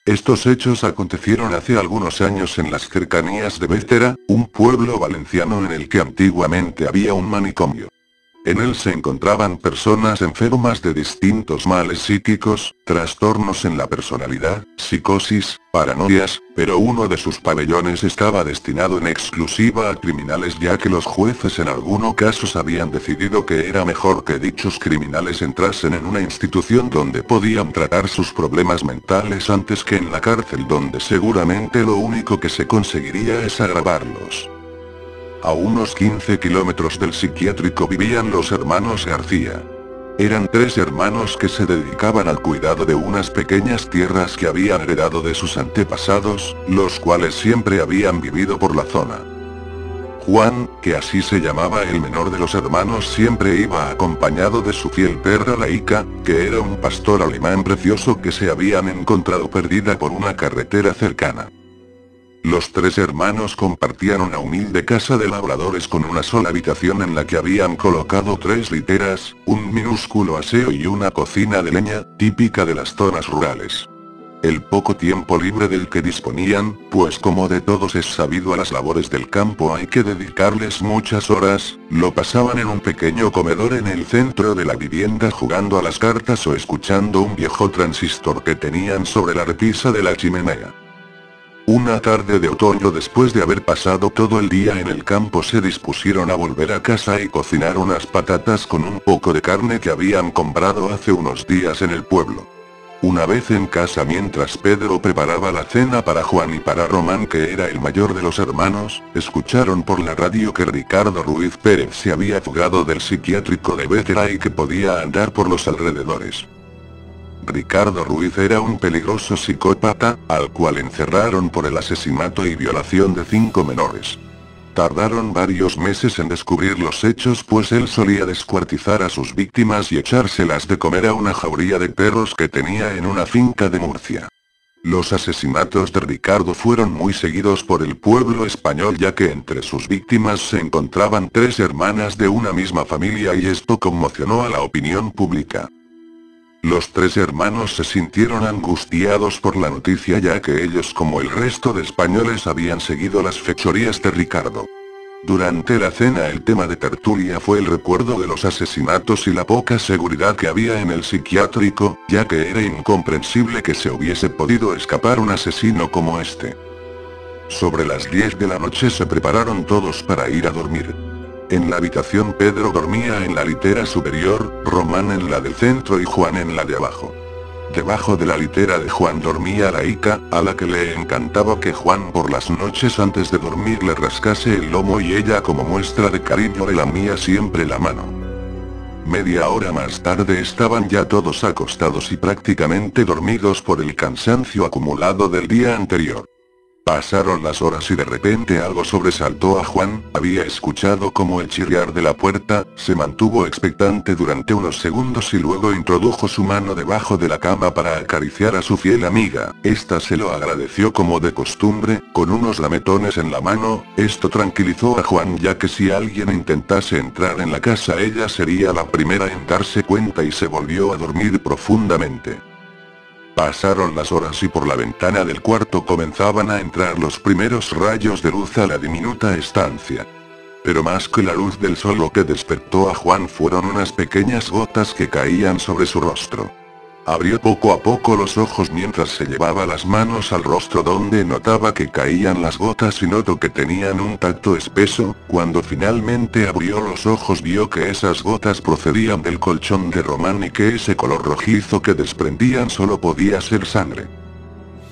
Estos hechos acontecieron hace algunos años en las cercanías de Bétera, un pueblo valenciano en el que antiguamente había un manicomio. En él se encontraban personas enfermas de distintos males psíquicos, trastornos en la personalidad, psicosis, paranoias, pero uno de sus pabellones estaba destinado en exclusiva a criminales, ya que los jueces en algunos casos habían decidido que era mejor que dichos criminales entrasen en una institución donde podían tratar sus problemas mentales antes que en la cárcel, donde seguramente lo único que se conseguiría es agravarlos. A unos 15 kilómetros del psiquiátrico vivían los hermanos García. Eran 3 hermanos que se dedicaban al cuidado de unas pequeñas tierras que habían heredado de sus antepasados, los cuales siempre habían vivido por la zona. Juan, que así se llamaba el menor de los hermanos, siempre iba acompañado de su fiel perra Laika, que era un pastor alemán precioso que se habían encontrado perdida por una carretera cercana. Los 3 hermanos compartían una humilde casa de labradores con una sola habitación en la que habían colocado 3 literas, un minúsculo aseo y una cocina de leña, típica de las zonas rurales. El poco tiempo libre del que disponían, pues como de todos es sabido, a las labores del campo hay que dedicarles muchas horas, lo pasaban en un pequeño comedor en el centro de la vivienda jugando a las cartas o escuchando un viejo transistor que tenían sobre la repisa de la chimenea. Una tarde de otoño, después de haber pasado todo el día en el campo, se dispusieron a volver a casa y cocinar unas patatas con un poco de carne que habían comprado hace unos días en el pueblo. Una vez en casa, mientras Pedro preparaba la cena para Juan y para Román, que era el mayor de los hermanos, escucharon por la radio que Ricardo Ruiz Pérez se había fugado del psiquiátrico de Bétera y que podía andar por los alrededores. Ricardo Ruiz era un peligroso psicópata, al cual encerraron por el asesinato y violación de 5 menores. Tardaron varios meses en descubrir los hechos, pues él solía descuartizar a sus víctimas y echárselas de comer a una jauría de perros que tenía en una finca de Murcia. Los asesinatos de Ricardo fueron muy seguidos por el pueblo español, ya que entre sus víctimas se encontraban 3 hermanas de una misma familia, y esto conmocionó a la opinión pública. Los 3 hermanos se sintieron angustiados por la noticia, ya que ellos, como el resto de españoles, habían seguido las fechorías de Ricardo. Durante la cena el tema de tertulia fue el recuerdo de los asesinatos y la poca seguridad que había en el psiquiátrico, ya que era incomprensible que se hubiese podido escapar un asesino como este. Sobre las 10 de la noche se prepararon todos para ir a dormir. En la habitación Pedro dormía en la litera superior, Román en la del centro y Juan en la de abajo. Debajo de la litera de Juan dormía Laika, a la que le encantaba que Juan por las noches antes de dormir le rascase el lomo, y ella, como muestra de cariño, le lamía siempre la mano. Media hora más tarde estaban ya todos acostados y prácticamente dormidos por el cansancio acumulado del día anterior. Pasaron las horas y de repente algo sobresaltó a Juan. Había escuchado como el chirriar de la puerta, se mantuvo expectante durante unos segundos y luego introdujo su mano debajo de la cama para acariciar a su fiel amiga. Esta se lo agradeció como de costumbre, con unos lametones en la mano. Esto tranquilizó a Juan, ya que si alguien intentase entrar en la casa, ella sería la primera en darse cuenta, y se volvió a dormir profundamente. Pasaron las horas y por la ventana del cuarto comenzaban a entrar los primeros rayos de luz a la diminuta estancia. Pero más que la luz del sol, lo que despertó a Juan fueron unas pequeñas gotas que caían sobre su rostro. Abrió poco a poco los ojos mientras se llevaba las manos al rostro, donde notaba que caían las gotas y notó que tenían un tacto espeso. Cuando finalmente abrió los ojos, vio que esas gotas procedían del colchón de Román y que ese color rojizo que desprendían solo podía ser sangre.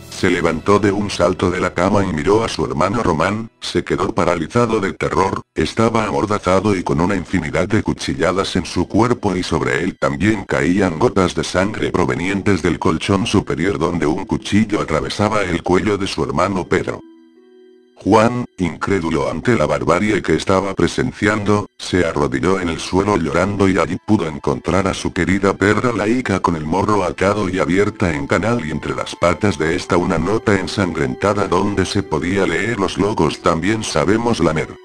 Se levantó de un salto de la cama y miró a su hermano Román. Se quedó paralizado de terror. Estaba amordazado y con una infinidad de cuchilladas en su cuerpo, y sobre él también caían gotas de sangre provenientes del colchón superior, donde un cuchillo atravesaba el cuello de su hermano Pedro. Juan, incrédulo ante la barbarie que estaba presenciando, se arrodilló en el suelo llorando, y allí pudo encontrar a su querida perra Laika con el morro atado y abierta en canal, y entre las patas de esta una nota ensangrentada donde se podía leer los logos: también sabemos lamer.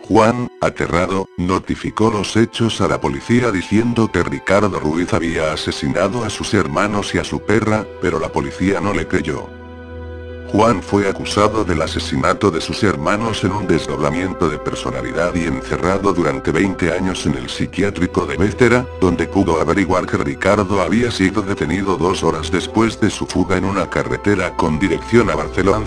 Juan, aterrado, notificó los hechos a la policía diciendo que Ricardo Ruiz había asesinado a sus hermanos y a su perra, pero la policía no le creyó. Juan fue acusado del asesinato de sus hermanos en un desdoblamiento de personalidad y encerrado durante 20 años en el psiquiátrico de Bétera, donde pudo averiguar que Ricardo había sido detenido 2 horas después de su fuga en una carretera con dirección a Barcelona.